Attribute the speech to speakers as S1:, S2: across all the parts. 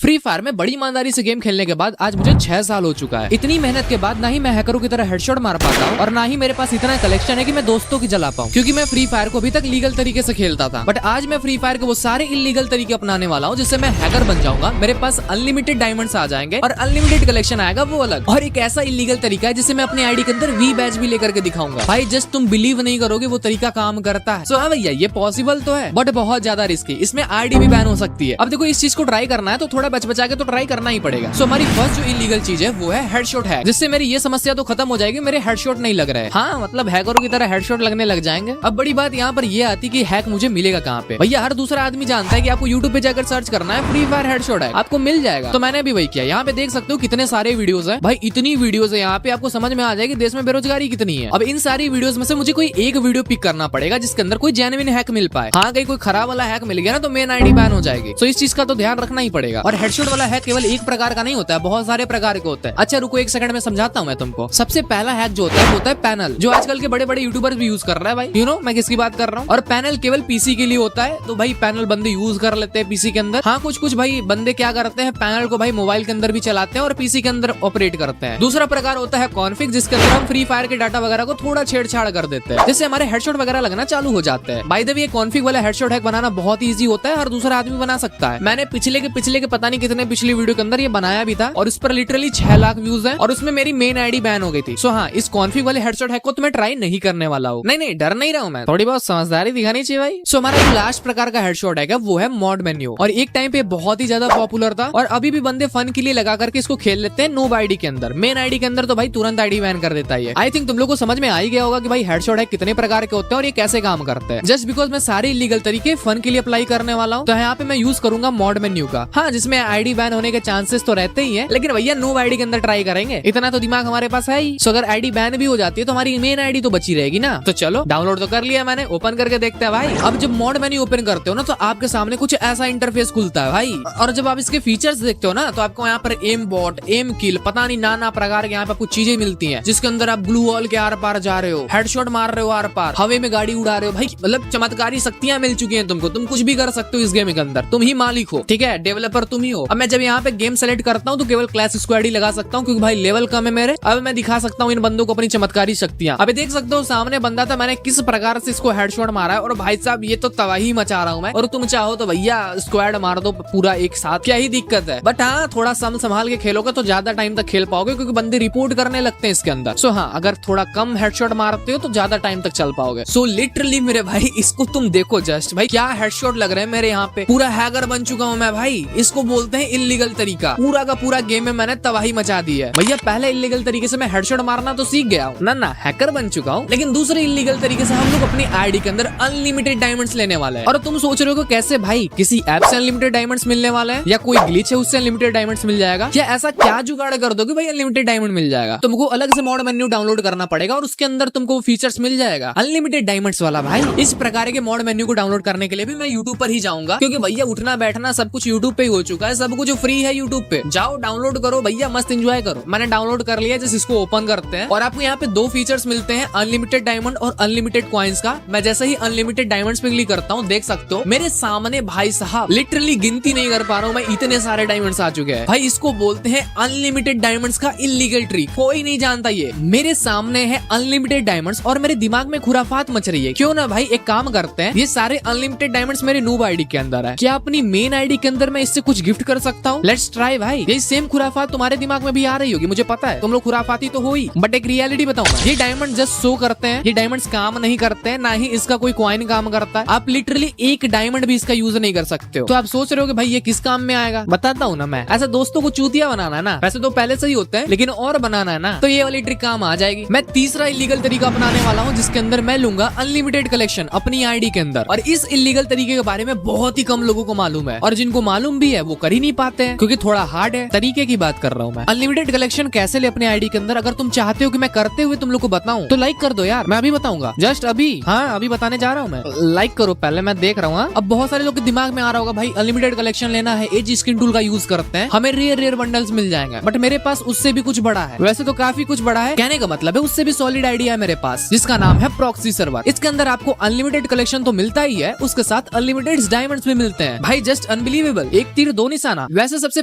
S1: Free fire में बड़ी ईमानदारी से गेम खेलने के बाद आज मुझे 6 साल हो चुका है। इतनी मेहनत के बाद ना ही मैं हैकरों की तरह हेडशॉट मार पाता हूँ और ना ही मेरे पास इतना कलेक्शन है कि मैं दोस्तों की जला पाऊँ, क्योंकि मैं फ्री फायर को अभी तक लीगल तरीके से खेलता था। बट आज मैं फ्री फायर के वो सारे इलीगल तरीके अपनाने वाला हूँ जिससे मैं हैकर बन जाऊंगा। मेरे पास अनलिमिटेड डायमंड्स आ जाएंगे और अनलिमिटेड कलेक्शन आएगा वो अलग। और एक ऐसा इलीगल तरीका है जिससे मैं अपने आईडी के अंदर वी बैच भी लेकर के दिखाऊंगा। भाई जस्ट तुम बिलीव नहीं करोगे वो तरीका काम करता है। सो हाँ भैया ये पॉसिबल तो है बट बहुत ज्यादा रिस्की। इसमें आईडी भी बैन हो सकती है। अब देखो इस चीज को ट्राई करना है तो थोड़ा बच बचा के तो ट्राई करना ही पड़ेगा। सो हमारी फर्स्ट जो इलीगल चीज है वो है हेडशॉट हैक, जिससे मेरी ये समस्या तो खत्म हो जाएगी, मेरे हेडशॉट नहीं लग रहे हैं। हाँ मतलब हैकरों की तरह हेडशॉट लगने लग जाएंगे। अब बड़ी बात यहाँ पर ये आती कि हैक मुझे मिलेगा कहाँ पे। भैया हर दूसरा आदमी जानता है कि आपको यूट्यूब पे जाकर सर्च करना है फ्री फायर हेडशॉट हैक, आपको मिल जाएगा। तो मैंने भी वही किया। यहाँ पे देख सकते हो कितने सारे वीडियोस है। भाई इतनी वीडियोस है यहाँ पे, आपको समझ में आ जाएगी देश में बेरोजगारी कितनी है। अब इन सारी वीडियोस में से मुझे कोई एक वीडियो पिक करना पड़ेगा जिसके अंदर कोई जेन्युइन हैक मिल पाए। हाँ कहीं कोई खराब वाला हैक मिल गया ना तो मेन आईडी बैन हो जाएगी। तो इस चीज का तो ध्यान रखना ही पड़ेगा। और हेडशॉट वाला हैक केवल एक प्रकार का नहीं होता है, बहुत सारे प्रकार के होते हैं। अच्छा रुको एक सेकंड में समझाता हूँ मैं तुमको। सबसे पहला हैक जो होता है वो होता है पैनल, जो आजकल के बड़े बड़े यूट्यूबर्स भी यूज कर रहा है। भाई यू नो मैं किसकी बात कर रहा हूँ। और पैनल केवल पीसी के लिए होता है, तो भाई पैनल बंदे यूज कर लेते हैं पीसी के अंदर। हाँ कुछ भाई बंदे क्या करते हैं, पैनल को भाई मोबाइल के अंदर भी चलाते हैं और पीसी के अंदर ऑपरेट करते हैं। दूसरा प्रकार होता है कॉन्फिग, जिसके अंदर हम फ्री फायर के डाटा वगैरह को थोड़ा छेड़छाड़ कर देते हैं, जिससे हमारे हेडशॉट वगैरह लगना चालू हो जाते हैं। बाय द वे ये कॉन्फिग वाला हेडशॉट हैक बनाना बहुत ईजी होता है, हर दूसरा आदमी बना सकता है। मैंने पिछले के पता नहीं कितने पिछली वीडियो के अंदर ये बनाया भी था और उस पर लिटरली 6 लाख व्यूज है और उसमें मेरी मेन आईडी बैन हो गई थी। सो हाँ इस कॉन्फिग वाले हेडशॉट हैक को तो मैं ट्राई नहीं करने वाला हूँ। नहीं डर नहीं रहा हूँ मैं, थोड़ी बहुत समझदारी दिखानी चाहिए भाई। सो हमारा जो लास्ट प्रकार का हेडशॉट हैक है वो है मॉड मेन्यू, और एक टाइम पे बहुत ही ज्यादा पॉपुलर था और अभी भी बंदे फन के लिए लगा करके इसको खेल लेते हैं नूब आईडी के अंदर। मेन आईडी के अंदर तो भाई तुरंत आईडी बैन कर देता है। आई थिंक तुम लोग को समझ में आ ही गया होगा कि भाई हेडशॉट हैक कितने प्रकार के होते हैं और ये कैसे काम करते हैं। जस्ट बिकॉज मैं सारे इलीगल तरीके फन के लिए अप्लाई करने वाला हूँ तो यहाँ पे मैं यूज करूंगा मॉड मेन्यू का। हाँ जिसमें आईडी बैन होने के चांसेस तो रहते ही है, लेकिन भैया नूब आईडी के अंदर ट्राई करेंगे, इतना तो दिमाग हमारे पास है ही। सो अगर आईडी बैन भी हो जाती है तो हमारी मेन आईडी तो बची रहेगी ना। तो चलो डाउनलोड तो कर लिया मैंने, ओपन करके देखते हैं भाई। अब जब मॉड मेन्यू ओपन करते हो ना तो आपके सामने कुछ ऐसा इंटरफेस खुलता है भाई, और जब आप इसके फीचर्स देखते हो ना तो आपको यहाँ पर एम बॉट, एम किल, पता नहीं नाना प्रकार के यहाँ पे कुछ चीजें मिलती हैं, जिसके अंदर आप ग्लू वॉल के आर पार जा रहे हो, हेडशॉट मार रहे हो आर पार, हवे में गाड़ी उड़ा रहे हो। भाई मतलब चमत्कारी शक्तियां मिल चुकी हैं तुमको, तुम कुछ भी कर सकते हो इस गेम के अंदर, तुम ही मालिक हो, ठीक है, डेवलपर तुम ही हो। अब मैं जब यहाँ पे गेम सेलेक्ट करता हूँ तो केवल क्लैश स्क्वाड ही लगा सकता हूँ क्योंकि भाई लेवल कम है मेरे। अब मैं दिखा सकता हूँ इन बंदों को अपनी चमत्कारी शक्तियां। अभी देख सकते हो सामने बंदा था, मैंने किस प्रकार से इसको हेडशॉट मारा है और भाई साहब ये तो तबाही मचा रहा हूँ मैं। और तुम चाहो तो भैया स्क्वाड मार दो पूरा एक साथ, क्या ही दिक्कत है। बट हाँ थोड़ा संभाल के खेलोगे तो ज्यादा टाइम तक खेल पाओगे क्योंकि बंदे रिपोर्ट करने लगते हैं इसके अंदर। सो हाँ अगर थोड़ा कम हेडशॉट मारते हो तो ज्यादा टाइम तक चल पाओगे। सो लिटरली मेरे भाई इसको तुम देखो जस्ट, भाई क्या हेडशॉट लग रहे हैं मेरे यहाँ पे, पूरा हैकर बन चुका हूँ मैं भाई। इसको बोलते हैं इलीगल तरीका। पूरा का पूरा गेम में मैंने तबाही मचा दी है भैया। पहले इलीगल तरीके से मैं हेडशॉट मारना तो सीख गया हूँ ना हैकर बन चुका हूँ, लेकिन दूसरे इलीगल तरीके से हम लोग अपनी आईडी के अंदर अनलिमिटेड डायमंड्स लेने वाले हैं। और तुम सोच रहे हो कैसे भाई, किसी ऐप से अनलिमिटेड डायमंड्स मिलने वाले हैं या कोई ग्लिच है उससे अनलिमिटेड डायमंड्स मिल जाएगा, या ऐसा क्या जुगाड़ कर दो कि भाई अनलिमिटेड डायमंड मिल जाएगा। तुमको अलग से मॉड मेन्यू डाउनलोड करना पड़ेगा और उसके अंदर तुमको फीचर्स मिल जाएगा अनलिमिटेड डायमंड्स वाला। भाई इस प्रकार के मॉड मेन्यू को डाउनलोड करने के लिए भी मैं यूट्यूब पर ही जाऊंगा, क्योंकि भैया उठना बैठना सब कुछ यूट्यूब पे ही हो चुका है, सब कुछ फ्री है यूट्यूब पे। जाओ डाउनलोड करो भैया, मस्त एंजॉय करो। मैंने डाउनलोड कर लिया, जैसे इसको ओपन करते हैं और आपको यहाँ पे 2 फीचर्स मिलते हैं, अनलिमिटेड डायमंड और अनलिमिटेड कॉइन्स का। मैं जैसे ही अनलिमिटेड डायमंड्स पे क्लिक करता हूँ, देख सकते हो मेरे सामने भाई साहब लिटरली गिनती नहीं कर पा रहा हूँ मैं, इतने सारे डायमंड्स आ चुके हैं। भाई इसको बोलते हैं अनलिमिटेड डायमंड्स का इलीगल ट्रिक, कोई नहीं जानता ये। मेरे सामने है अनलिमिटेड डायमंड्स और मेरे दिमाग में खुराफात मच रही है। क्यों ना भाई एक काम करते हैं, ये सारे अनलिमिटेड डायमंड्स मेरे नूब आईडी के अंदर है, क्या अपनी मेन आईडी के अंदर मैं इससे कुछ गिफ्ट कर सकता हूँ? लेट्स ट्राई भाई। ये सेम खुराफात तुम्हारे दिमाग में भी आ रही होगी, मुझे पता है तुम लोग खुराफाती तो हो ही, बट एक रियलिटी बताऊं मैं, ये डायमंड जस्ट शो करते हैं, ये डायमंड्स काम नहीं करते हैं, ना ही इसका कोई कॉइन काम करता है। आप लिटरली एक डायमंड भी इसका यूज नहीं कर सकते हो। तो आप सोच रहे हो कि भाई ये किस काम में आएगा, बताता हूँ ना मैं। ऐसा दोस्तों को चूतिया बनाना है ना, वैसे तो पहले से ही होता है, लेकिन और बनाना है ना तो ये वाली ट्रिक काम आ जाएगी। मैं तीसरा इलीगल तरीका अपनाने वाला हूँ जिसके अंदर मैं लूंगा अनलिमिटेड कलेक्शन अपनी आईडी के अंदर। और इस इलीगल तरीके के बारे में बहुत ही कम लोगों को मालूम है, और जिनको मालूम भी है वो कर ही नहीं पाते हैं क्योंकि थोड़ा हार्ड है। तरीके की बात कर रहा हूँ मैं। अनलिमिटेड कलेक्शन कैसे ले अपने आईडी के अंदर, अगर तुम चाहते हो कि मैं करते हुए तुम लोग को बताऊं तो लाइक कर दो यार, मैं अभी बताऊंगा, जस्ट अभी। हाँ अभी बताने जा रहा हूँ मैं, लाइक करो पहले, मैं देख रहा हूँ। अब बहुत सारे लोग के दिमाग में आ रहा होगा भाई अनलिमिटेड कलेक्शन लेना है, एज स्किन टूल का यूज करते हैं, हमें रेयर बंडल्स मिल जाएंगे, बट मेरे पास उससे भी कुछ बड़ा है। वैसे तो काफी कुछ बड़ा है, कहने का मतलब है उससे भी सॉलिड आईडिया है मेरे पास, जिसका नाम है प्रॉक्सी सर्वर। इसके अंदर आपको अनलिमिटेड कलेक्शन तो मिलता ही है, उसके साथ अनलिमिटेड डायमंड्स भी मिलते हैं। भाई जस्ट अनबिलीवेबल, एक तीर दो निशाना। वैसे सबसे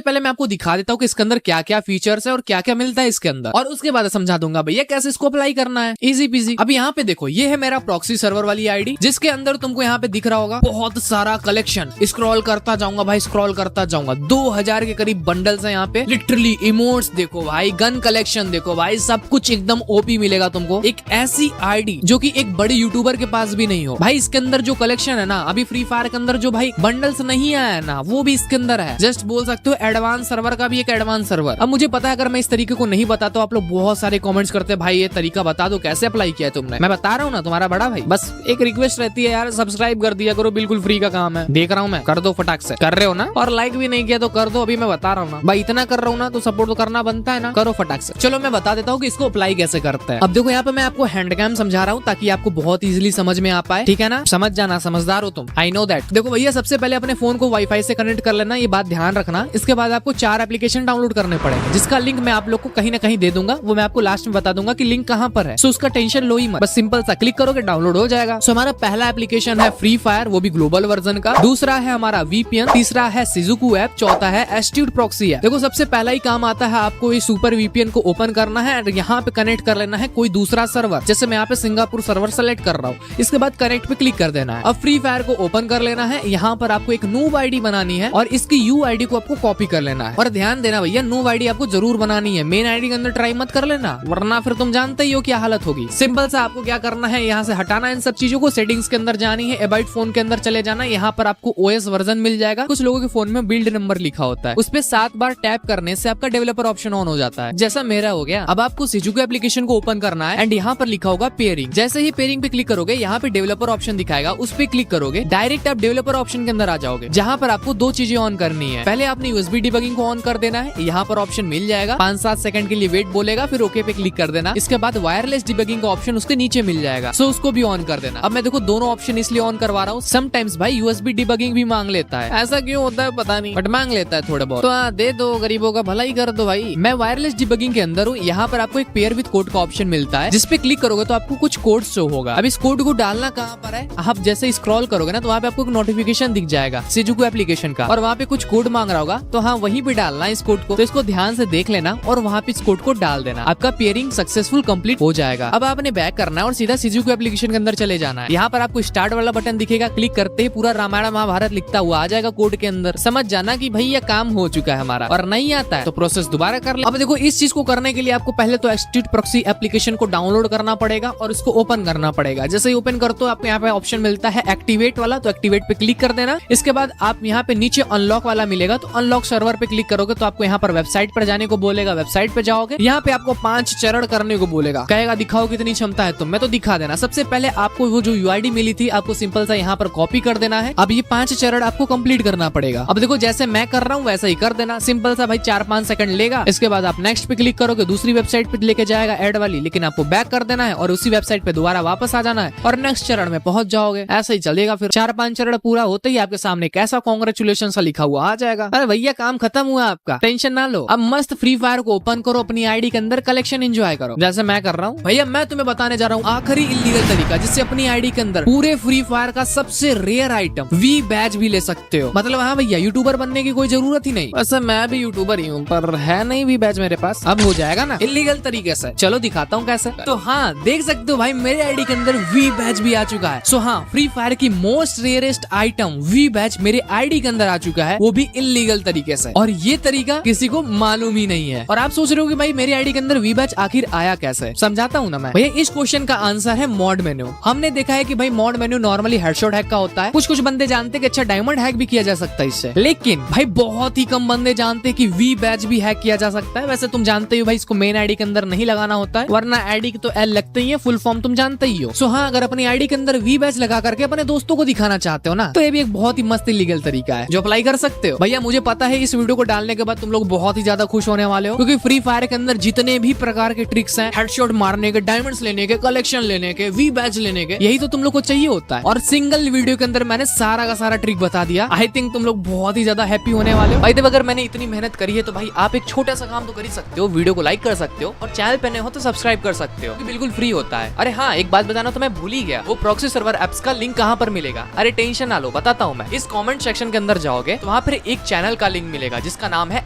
S1: पहले मैं आपको दिखा देता हूँ कि इसके अंदर क्या क्या फीचर्स है और क्या क्या मिलता है इसके अंदर, और उसके बाद समझा दूंगा भैया कैसे इसको अप्लाई करना है। Easy PG. अब यहाँ पे देखो, ये है मेरा प्रॉक्सी सर्वर वाली आईडी, जिसके अंदर तुमको यहाँ पे दिख रहा होगा बहुत सारा कलेक्शन। स्क्रॉल करता जाऊंगा भाई, स्क्रॉल करता जाऊंगा, 2000 के करीब बंडल्स है यहाँ पे। लिटरली इमोट्स देखो भाई, गन कलेक्शन देखो भाई, सब कुछ एकदम ओपी मिलेगा तुमको। एक ऐसी आईडी जो कि एक बड़े यूट्यूबर के पास भी नहीं हो भाई। इसके अंदर जो कलेक्शन है ना, अभी फ्री फायर के अंदर जो भाई बंडल्स नहीं आया है ना, वो भी इसके अंदर है। जस्ट बोल सकते हो एडवांस सर्वर का भी एक एडवांस सर्वर। अब मुझे पता है अगर मैं इस तरीके को नहीं बताता तो आप लोग बहुत सारे कमेंट्स करते हैं भाई ये तरीका बता दो कैसे अप्लाई किया है तुमने। मैं बता रहा हूँ ना तुम्हारा बड़ा भाई। बस एक रिक्वेस्ट रहती है यार, सब्सक्राइब कर दिया करो, बिल्कुल फ्री का काम है। देख रहा हूँ मैं, कर दो फटाक से। कर रहे हो ना? और लाइक भी नहीं किया तो कर दो, अभी मैं बता रहा हूँ ना भाई, इतना कर रहा हूँ ना तो सपोर्ट तो करना बनता है ना, करो फटाक से। चलो मैं बता देता हूँ कि इसको अप्लाई कैसे करते हैं। अब देखो यहाँ पे मैं आपको हैंड कैम समझा रहा हूँ ताकि आपको बहुत इजीली समझ में आ पाए, ठीक है ना? समझ जाना, समझदार हो तुम, आई नो दैट। देखो भैया सबसे पहले अपने फोन को वाईफाई से कनेक्ट कर लेना, ये बात ध्यान रखना। इसके बाद आपको 4 एप्लीकेशन डाउनलोड करने पड़ेंगे, जिसका लिंक मैं आप लोग को कहीं ना कहीं दे दूंगा। वो मैं आपको लास्ट में बता दूंगा कि लिंक कहाँ पर है, सो उसका टेंशन लो ही मत, बस सिंपल सा क्लिक करोगे डाउनलोड हो जाएगा। सो हमारा पहला एप्लीकेशन है फ्री फायर, वो भी ग्लोबल वर्जन का। दूसरा है हमारा वीपीएन, तीसरा है सिजुकू ऐप, चौथा है एस्ट्यूड प्रॉक्सी ऐप। देखो सबसे पहला ही काम आता है आपको ये सुपर वीपीएन को ओपन करना है और यहाँ पे कनेक्ट कर लेना है कोई दूसरा सर्वर। जैसे मैं यहाँ पे सिंगापुर सर्वर सेलेक्ट कर रहा हूँ, इसके बाद कनेक्ट पे क्लिक कर देना है। अब फ्री फायर को ओपन कर लेना है, यहाँ पर आपको एक नूब आईडी बनानी है और इसकी यू आईडी को आपको कॉपी कर लेना है। और ध्यान देना भैया, नूब आईडी आपको जरूर बनानी है, मेन आईडी के अंदर ट्राई मत कर लेना, वरना फिर तुम जानते ही हो क्या हालत होगी। सिंपल सा आपको क्या करना है, यहाँ से हटाना है इन सब चीजों को, सेटिंग्स के अंदर जानी है, एबाइट फोन के अंदर चले जाना। यहाँ पर आपको ओएस वर्जन मिल जाएगा, कुछ लोगों के फोन में बिल्ड नंबर लिखा होता है, उस पे 7 बार टैप करने से आपका डेवलपर ऑप्शन ऑन हो जाता है, जैसा मेरा हो गया। अब आपको सिजुकू एप्लीकेशन को ओपन करना है एंड यहाँ पर लिखा होगा पेयरिंग। जैसे ही पेयरिंग पे क्लिक करोगे, यहाँ पे डेवलपर ऑप्शन दिखाएगा, उस पे क्लिक करोगे, डायरेक्ट आप डेवलपर ऑप्शन के अंदर आ जाओगे, जहाँ पर आपको 2 चीजें ऑन करनी है। पहले आपने यूएसबी डिबगिंग को ऑन कर देना है, यहाँ पर ऑप्शन मिल जाएगा, 5-7 सेकंड के लिए वेट बोलेगा, फिर ओके पे क्लिक कर देना। इसके बाद वायरलेस डिबगिंग का ऑप्शन उसके नीचे मिल जाएगा, सो उसको भी ऑन कर देना। अब मैं देखो दोनों ऑप्शन इसलिए ऑन करवा रहा हूँ, समटाइम्स भाई यूएसबी डिबगिंग भी मांग लेता है, ऐसा क्यों होता है पता नहीं, बट मांग लेता है थोड़ा बहुत, तो दे दो, गरीबों का भला ही कर दो भाई। मैं वायरलेस डिबगिंग के अंदर हूँ, यहाँ पर आपको एक पेयर विद कोड का ऑप्शन मिलता है, जिसपे क्लिक करोगे तो आपको कुछ कोड शो होगा। अब इस कोड को डालना कहाँ पर है, आप जैसे स्क्रॉल करोगे ना तो वहाँ पे आपको एक नोटिफिकेशन दिख जाएगा सिजुकू एप्लीकेशन का, और वहाँ पे कुछ कोड मांग रहा होगा, तो हाँ वहीं पे डालना है इस कोड को। तो इसको ध्यान से देख लेना और वहाँ पे इस कोड को डाल देना, आपका पेयरिंग सक्सेसफुल कंप्लीट हो जाएगा। अब आपने बैक करना है और सीधा सिजुकू एप्लीकेशन के अंदर चले जाना है। यहाँ पर आपको स्टार्ट वाला बटन दिखेगा, क्लिक करते ही पूरा रामायण महाभारत लिखता हुआ आ जाएगा कोड के अंदर। समझ जाना कि भाई ये काम हो चुका है हमारा, और नहीं आता है तो प्रोसेस दोबारा कर ले। अब देखो इस चीज को करने के लिए आपको पहले तो एस्ट्यूड प्रॉक्सी एप्लीकेशन को डाउनलोड करना पड़ेगा और इसको ओपन करना पड़ेगा। जैसे ही ओपन करते हो आपको यहाँ पे ऑप्शन मिलता है एक्टिवेट वाला, तो एक्टिवेट पे क्लिक कर देना। इसके बाद आप यहाँ पे नीचे अनलॉक वाला मिलेगा, तो अनलॉक सर्वर पे क्लिक करोगे तो आपको यहाँ पर वेबसाइट पर जाने को बोलेगा। वेबसाइट पे जाओगे, यहाँ पे आपको 5 चरण करने को बोलेगा, कहेगा दिखाओ कितनी क्षमता है तुम में, तो दिखा देना। सबसे पहले आपको वो जो यूआईडी मिली थी आपको सिंपल सा यहाँ पर कॉपी कर देना है। अब ये 5 चरण आपको कंप्लीट करना पड़ेगा। अब देखो जैसे मैं कर रहा हूँ वैसा ही कर देना, सिंपल सा भाई 4-5 सेकंड लेगा। इसके बाद आप नेक्स्ट पे क्लिक करोगे, दूसरी वेबसाइट पे लेके जाएगा ऐड वाली, लेकिन आपको बैक कर देना है और उसी वेबसाइट पे दोबारा वापस आ जाना है और नेक्स्ट चरण में पहुंच जाओगे। ऐसा ही चलेगा, फिर 4-5 चरण पूरा होते ही आपके सामने कैसा कांग्रेचुलेशन सा लिखा हुआ आ जाएगा। अरे भैया काम खत्म हुआ आपका, टेंशन ना लो। अब मस्त फ्री फायर को ओपन करो, अपनी आईडी के अंदर कलेक्शन एंजॉय करो, जैसे मैं कर रहा हूँ। भैया मैं तुम्हें बताने जा रहा हूँ आखिरी इलीगल तरीका, जिससे अपनी आईडी के अंदर पूरे फ्री फायर का सबसे रेयर आइटम वी बैज भी ले सकते हो। मतलब हाँ भैया यूट्यूबर बनने की कोई जरूरत ही नहीं, वैसे मैं भी यूट्यूबर ही हूँ पर है नहीं वी बैज मेरे पास। अब हो जाएगा ना इलीगल तरीके से, चलो दिखाता हूँ कैसे। तो हाँ देख सकते हो भाई मेरे आईडी के अंदर वी बैज भी आ चुका है। सो हाँ फ्री फायर की most rarest item V badge मेरे आईडी के अंदर आ चुका है, वो भी इलीगल तरीके से, और ये तरीका किसी को मालूम ही नहीं है। और आप सोच रहे हो कि भाई मेरी आईडी के अंदर वी बैज आखिर आया कैसे, समझाता हूँ ना मैं। भैया इस क्वेश्चन का आंसर है मॉड मेन्यू। हमने देखा है कि भाई mod menu normally headshot hack का होता है, कुछ बंदे जानते हैं कि अच्छा डायमंड हैक भी किया जा सकता है इससे, लेकिन भाई बहुत ही कम बंदे जानते हैं कि वी बैज भी हैक किया जा सकता है। वैसे तुम जानते हो भाई इसको मेन आईडी के अंदर नहीं लगाना होता है, वरना आईडी तो एल लगते ही है, फुल फॉर्म तुम जानते ही हो। सो हाँ अगर अपनी आईडी के अंदर वी बैज लगा करके अपने दोस्तों को दिखाना चाहते हो ना, तो ये भी एक बहुत ही मस्त इलीगल तरीका है जो अप्लाई कर सकते हो। भैया मुझे पता है इस वीडियो को डालने के बाद तुम लोग बहुत ही ज्यादा खुश होने वाले हो, क्योंकि फ्री फायर के अंदर जितने भी प्रकार के ट्रिक्स हैं, हेडशॉट मारने के, डायमंड्स लेने के, कलेक्शन लेने के, वी बैज लेने के, यही तो तुम लोग को चाहिए होता है। और सिंगल वीडियो के अंदर मैंने सारा का सारा ट्रिक बता दिया। आई थिंक तुम लोग बहुत ही ज्यादा हैप्पी होने वाले हो। भाई अगर मैंने इतनी मेहनत करी है तो भाई आप एक छोटा सा काम तो कर ही सकते हो, वीडियो को लाइक कर सकते हो और चैनल पे नए हो तो सब्सक्राइब कर सकते हो, बिल्कुल फ्री होता है। अरे हाँ एक बात बताना तो मैं भूल ही गया, वो प्रॉक्सी सर्वर एप्स का लिंक कहाँ पर मिलेगा। अरे टेंशन ना लो, बताता हूँ मैं। इस कमेंट सेक्शन के अंदर जाओगे तो वहाँ पर एक चैनल का लिंक मिलेगा जिसका नाम है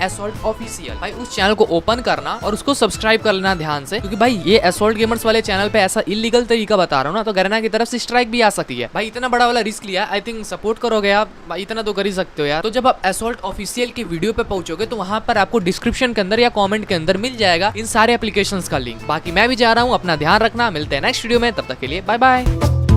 S1: असॉल्ट ऑफिशियल। भाई उस चैनल को ओपन करना और उसको सब्सक्राइब कर लेना ध्यान से, क्योंकि भाई ये असॉल्ट गेमर्स वाले चैनल पे ऐसा इलीगल तरीका बता रहा हूँ ना, तो गरना की तरफ से स्ट्राइक भी आ सकती है। भाई इतना बड़ा वाला रिस्क लिया, आई थिंक सपोर्ट करोगे आप, भाई इतना तो कर ही सकते हो यार। तो जब आप असॉल्ट ऑफिशियल की वीडियो पे पहुंचोगे तो वहां पर आपको डिस्क्रिप्शन के अंदर या कमेंट के अंदर मिल जाएगा इन सारे एप्लीकेशंस का लिंक। बाकी मैं भी जा रहा हूँ, अपना ध्यान रखना, मिलते हैं नेक्स्ट वीडियो में, तब तक के लिए बाय बाय।